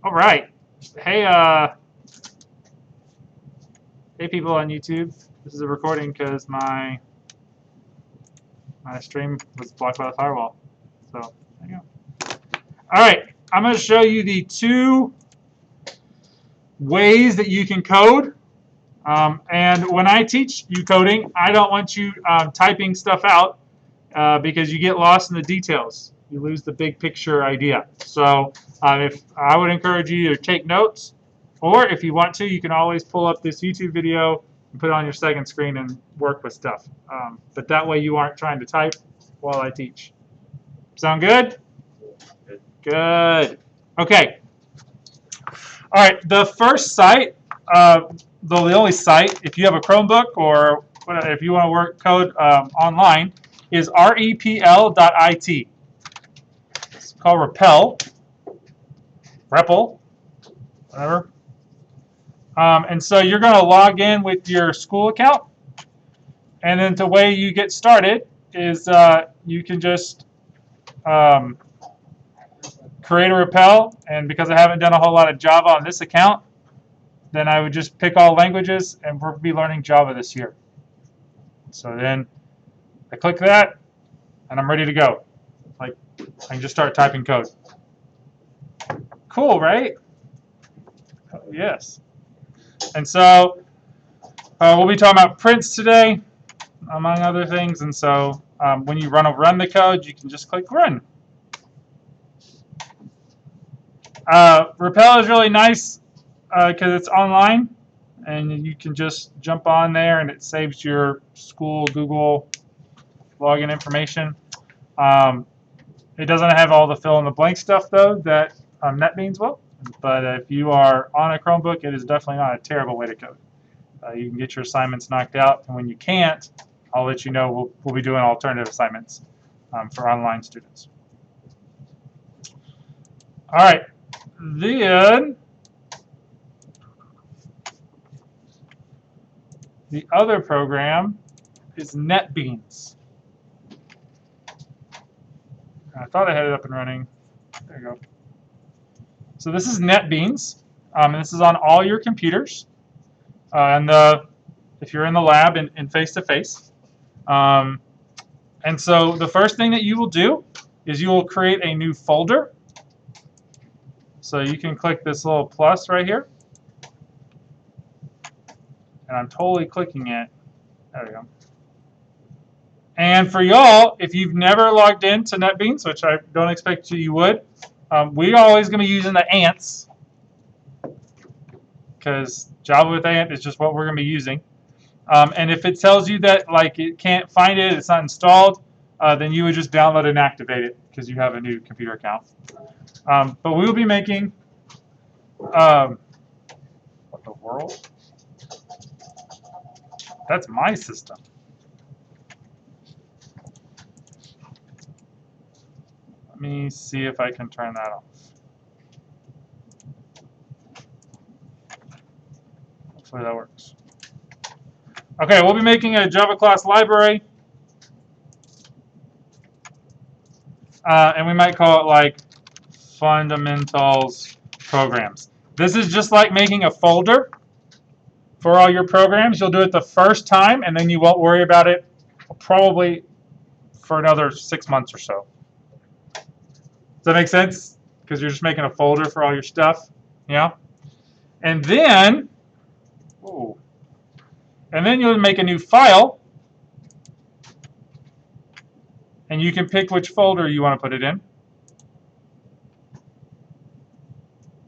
All right. Hey, hey people on YouTube. This is a recording because my stream was blocked by the firewall. So there you go. All right. I'm going to show you the 2 ways that you can code. And when I teach you coding, I don't want you typing stuff out because you get lost in the details. You lose the big picture idea. So if I would encourage you to take notes, or if you want to, you can always pull up this YouTube video and put it on your second screen and work with stuff. But that way you aren't trying to type while I teach. Sound good? Good. Okay. All right. The first site, the only site, if you have a Chromebook or if you want to work code online, is repl.it. It's called Repel, whatever. And so you're going to log in with your school account. And then the way you get started is you can just create a Repel. And because I haven't done a whole lot of Java on this account, then I would just pick all languages, and we'll be learning Java this year. So then I click that, and I'm ready to go. Like, I can just start typing code. Cool, right? Oh, yes. And so we'll be talking about prints today, among other things. And so when you run the code, you can just click run. Repel is really nice because it's online, and you can just jump on there, and it saves your school Google login information. It doesn't have all the fill-in-the-blank stuff, though, that NetBeans will. But if you are on a Chromebook, it is definitely not a terrible way to code. You can get your assignments knocked out, and when you can't, I'll let you know. We'll be doing alternative assignments for online students. All right. Then the other program is NetBeans. I thought I had it up and running. There you go. So this is NetBeans. And this is on all your computers. If you're in the lab and face-to-face. And so the first thing that you will do is you will create a new folder. So you can click this little plus right here. And I'm totally clicking it. There we go. And for y'all, if you've never logged into NetBeans, which I don't expect you would, we're always going to be using the ants because Java with ant is just what we're going to be using. And if it tells you that like it can't find it, it's not installed, then you would just download and activate it because you have a new computer account. But we will be making what the world? That's my system. Let me see if I can turn that off. Hopefully that works. Okay, we'll be making a Java class library. And we might call it like fundamentals programs. This is just like making a folder for all your programs. You'll do it the first time, and then you won't worry about it probably for another 6 months or so. Does that make sense? Because you're just making a folder for all your stuff. Yeah. And then, you'll make a new file, and you can pick which folder you want to put it in.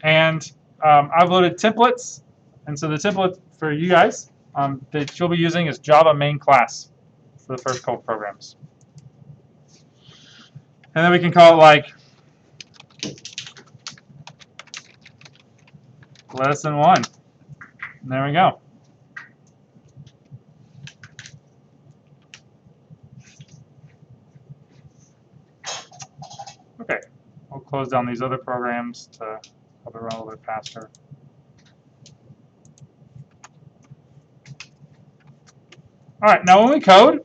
And I've loaded templates, and so the template for you guys that you'll be using is Java main class for the first couple programs. And then we can call it like lesson 1. And there we go. Okay, we'll close down these other programs to help it run a little bit faster. All right, now when we code,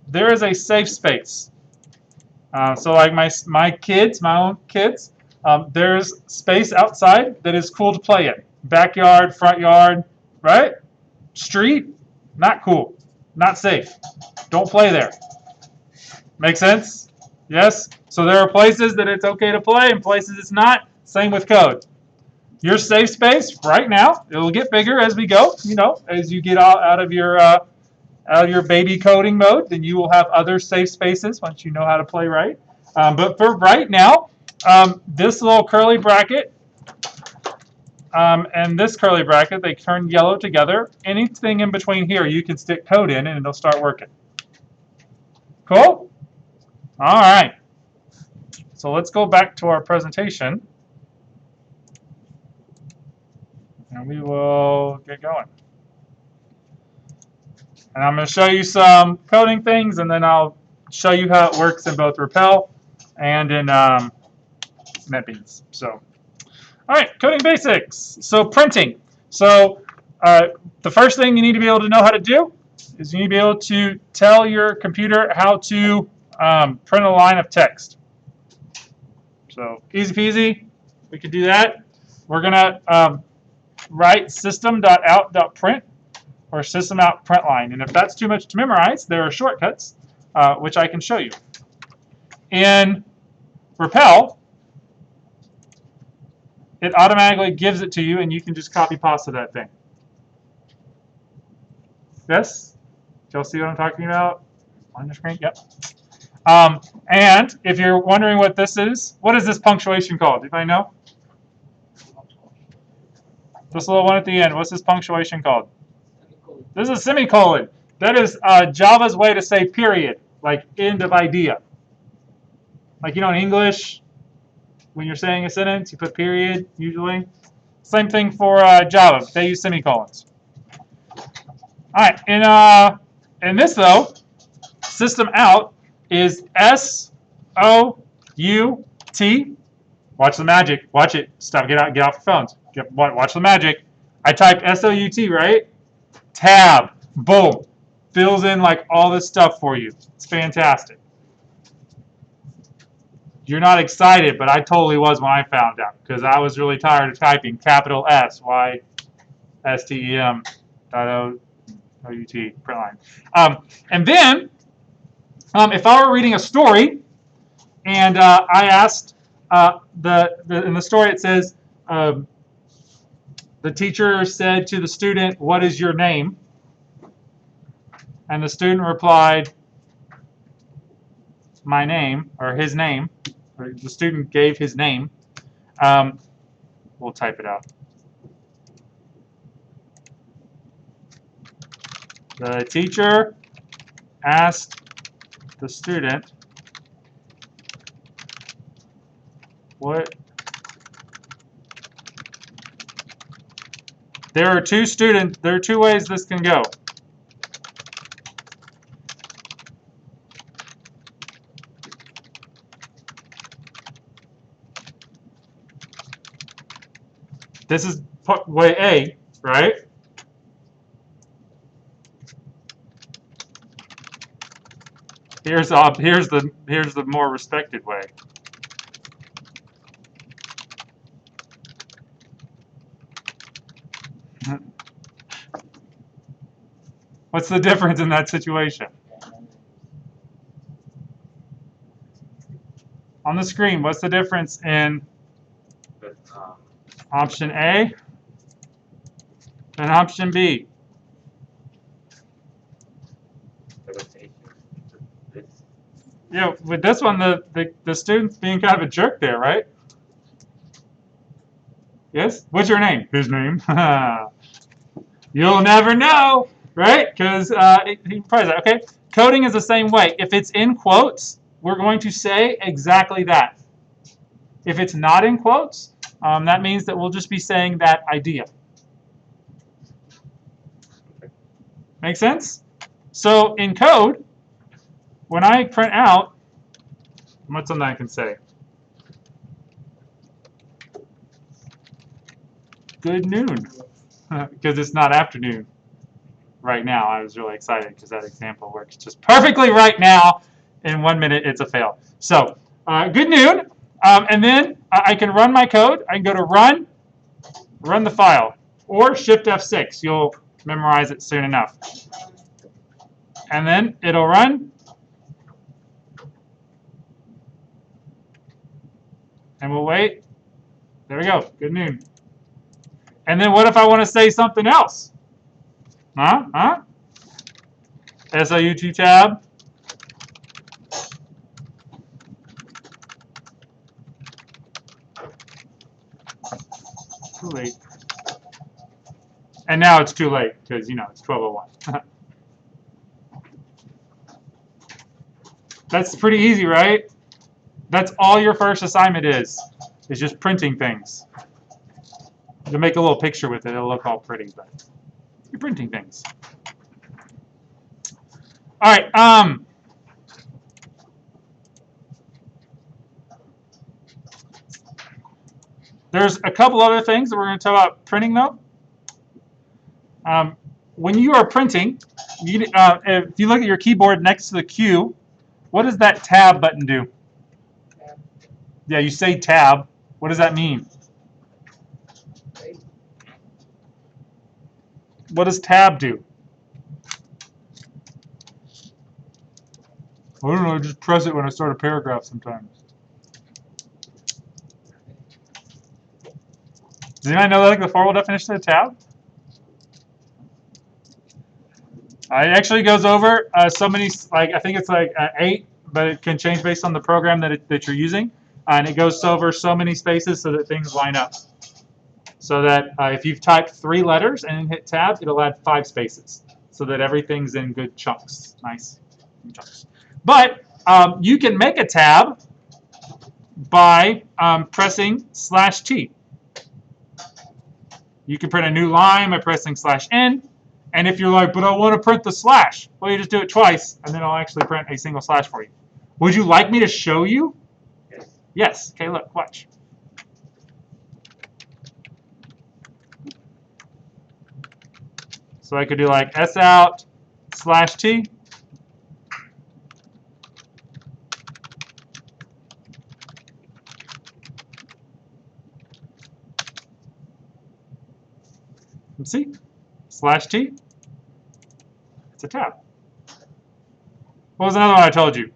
there is a safe space. So like my kids, my own kids, there's space outside that is cool to play in. Backyard, front yard, right? Street, not cool, not safe. Don't play there. Make sense? Yes? So there are places that it's okay to play and places it's not. Same with code. Your safe space right now, it'll get bigger as we go, as you get out of your baby coding mode, then you will have other safe spaces once you know how to play right. But for right now, this little curly bracket and this curly bracket, they turn yellow together. Anything in between here, you can stick code in and it'll start working. Cool? All right. So let's go back to our presentation. And we will get going. And I'm going to show you some coding things, and then I'll show you how it works in both Rappel and in NetBeans. So, all right, coding basics. So printing. So the first thing you need to be able to know how to do is you need to be able to tell your computer how to print a line of text. So easy peasy, we can do that. We're going to write system.out.print or system.out.println. And if that's too much to memorize, there are shortcuts, which I can show you. In Rappel, it automatically gives it to you, and you can just copy pasta that thing. Yes? Do y'all see what I'm talking about on your screen? Yep. And if you're wondering what this is, what is this punctuation called? Do anybody know? This little one at the end, what's this punctuation called? This is a semicolon. That is Java's way to say period, like end of idea. Like, in English, when you're saying a sentence, you put period, usually. Same thing for Java. They use semicolons. All right, in this, though, system out is S-O-U-T. Watch the magic. Watch it. Stop. Get off your phones. Watch the magic. I typed S-O-U-T, right? Tab. Boom. Fills in like all this stuff for you. It's fantastic. You're not excited, but I totally was when I found out because I was really tired of typing capital S, Y, S-T-E-M, O-U-T, print line. And then, if I were reading a story and I asked, in the story it says, the teacher said to the student, "What is your name?" And the student replied, "My name," or his name. Or the student gave his name. We'll type it out. The teacher asked the student, "What?" There are two ways this can go. This is way A, right? Here's the more respected way. What's the difference in that situation? On the screen, what's the difference in option A and option B? Yeah, with this one, the student's being kind of a jerk there, right? Yes? What's your name? His name. You'll never know, right? Because he probably said, okay. Coding is the same way. If it's in quotes, we're going to say exactly that. If it's not in quotes, that means that we'll just be saying that idea. Make sense? So in code, when I print out, what's something I can say? Good noon, because it's not afternoon right now. I was really excited because that example works just perfectly right now in 1 minute, it's a fail. So good noon. And then I can run my code. I can go to run the file, or Shift F6. You'll memorize it soon enough. And then it'll run. And we'll wait. There we go. Good noon. And then what if I want to say something else? SIUT tab. Too late. And now it's too late because, you know, it's 12:01. That's pretty easy, right? That's all your first assignment is just printing things. You'll make a little picture with it. It'll look all pretty, but you're printing things. All right. There's a couple other things that we're going to talk about printing, though. When you are printing, if you look at your keyboard next to the Q, what does that tab button do? Tab. Yeah, you say tab. What does that mean? What does tab do? I don't know, I just press it when I start a paragraph sometimes. Does anybody know like the formal definition of tab? It actually goes over so many, like I think it's like 8, but it can change based on the program that you're using. And it goes over so many spaces so that things line up. So that if you've typed 3 letters and hit tab, it'll add 5 spaces so that everything's in good chunks, nice chunks. But you can make a tab by pressing /T. You can print a new line by pressing /N. And if you're like, but I want to print the slash, well, you just do it twice, and then I'll actually print a single slash for you. Would you like me to show you? Yes. Yes. Okay, look, watch. So I could do like SOUT /T. And see? /T. It's a tab. What was another one I told you?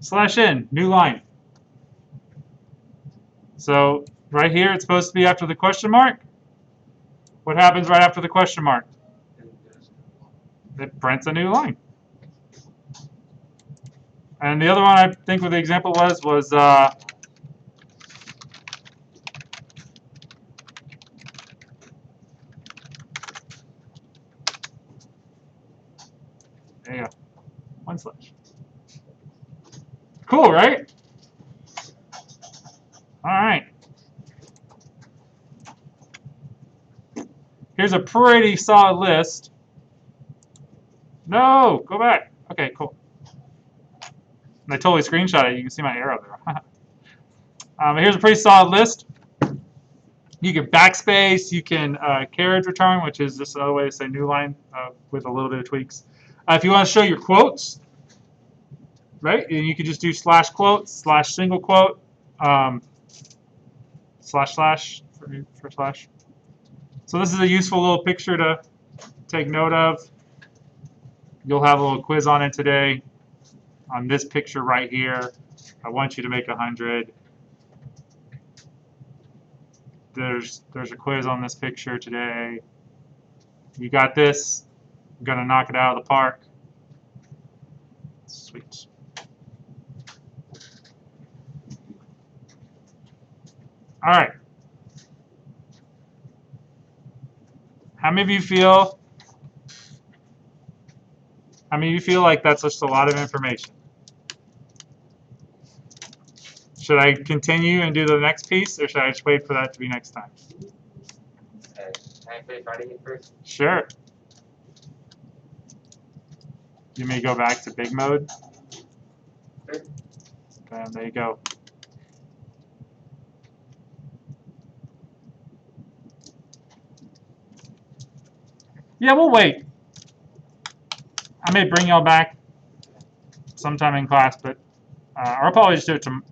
/N, new line. So right here, it's supposed to be after the question mark. What happens right after the question mark? It prints a new line. And the other one I think what the example was there you go, /. Cool, right? All right. Here's a pretty solid list. No, go back. Okay, cool. And I totally screenshot it. You can see my arrow there. Here's a pretty solid list. You can backspace. You can carriage return, which is just another way to say new line with a little bit of tweaks. If you want to show your quotes, right, and you can just do /quote, /single quote, / for slash. So this is a useful little picture to take note of. You'll have a little quiz on it today. On this picture right here, I want you to make 100. There's a quiz on this picture today. You got this. I'm gonna knock it out of the park. Sweet. All right. How many of you feel like that's just a lot of information? Should I continue and do the next piece, or should I just wait for that to be next time? Can I finish writing it first? Sure. You may go back to big mode. Sure. And there you go. Yeah, we'll wait. I may bring y'all back sometime in class, but I'll probably just do it to,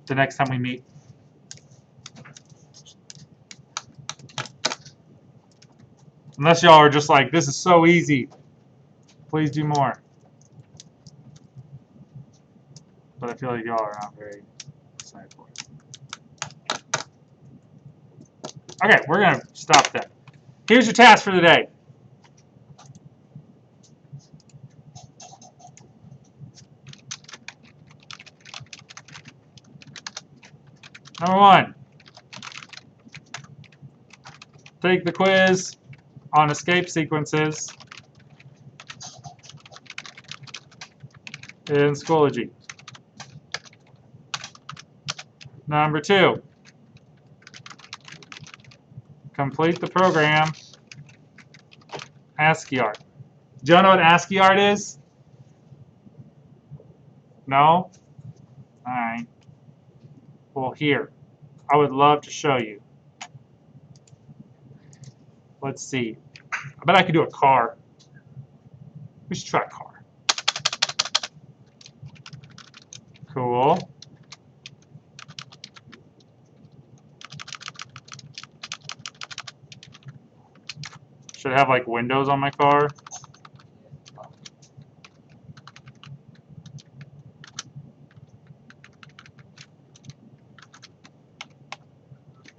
the next time we meet. Unless y'all are just like, this is so easy. Please do more. But I feel like y'all are not very excited for it. Okay, we're going to stop there. Here's your task for the day. Number 1, take the quiz on escape sequences in Schoology. Number 2, complete the program ASCII art. Do you know what ASCII art is? No? All right. Well, here, I would love to show you. Let's see. I bet I could do a car. We should try a car. Cool. Should I have like windows on my car?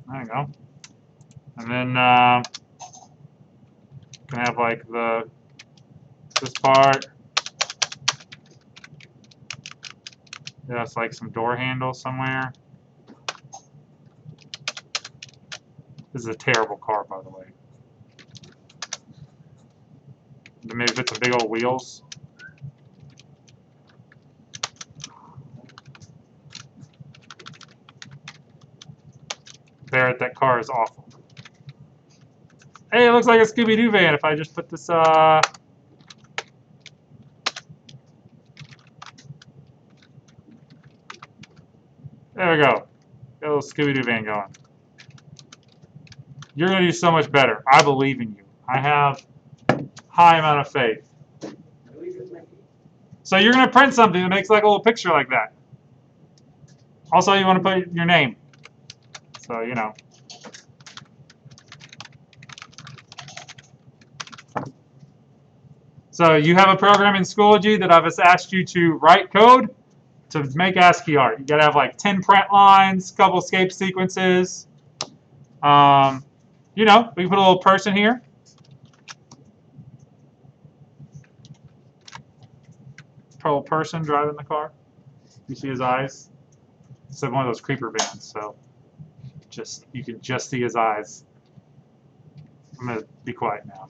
There you go. And then can have like this part. Yeah, it's like some door handle somewhere. This is a terrible car, by the way. Maybe put some big old wheels. Barrett, that car is awful. Hey, it looks like a Scooby-Doo van if I just put this, there we go. Got a little Scooby-Doo van going. You're going to do so much better. I believe in you. I have high amount of faith. So you're going to print something that makes like a little picture like that. Also, you want to put your name. So, you know. So you have a program in Schoology that I've just asked you to write code to make ASCII art. You got to have like 10 print lines, couple escape sequences. You know, we can put a little person here. Put a little person driving the car. You see his eyes? It's like one of those creeper vans, so you can just see his eyes. I'm gonna be quiet now.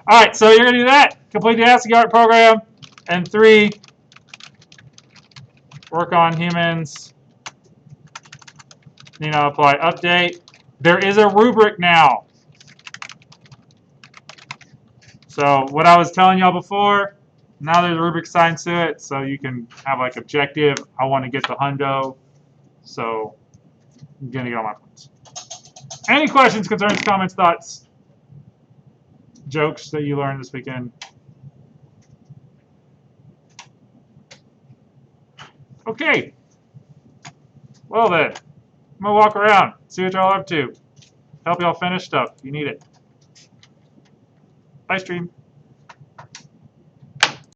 All right, so you're gonna do that. Complete the ASCII art program, and 3, work on humans. You know, apply update. There is a rubric now. So what I was telling y'all before, now there's a rubric assigned to it, so you can have like objective. I want to get the hundo, so I'm gonna get all my points. Any questions, concerns, comments, thoughts, jokes that you learned this weekend? Okay. Well then, I'm gonna walk around, see what y'all are up to. Help y'all finish stuff. You need it. Bye, stream.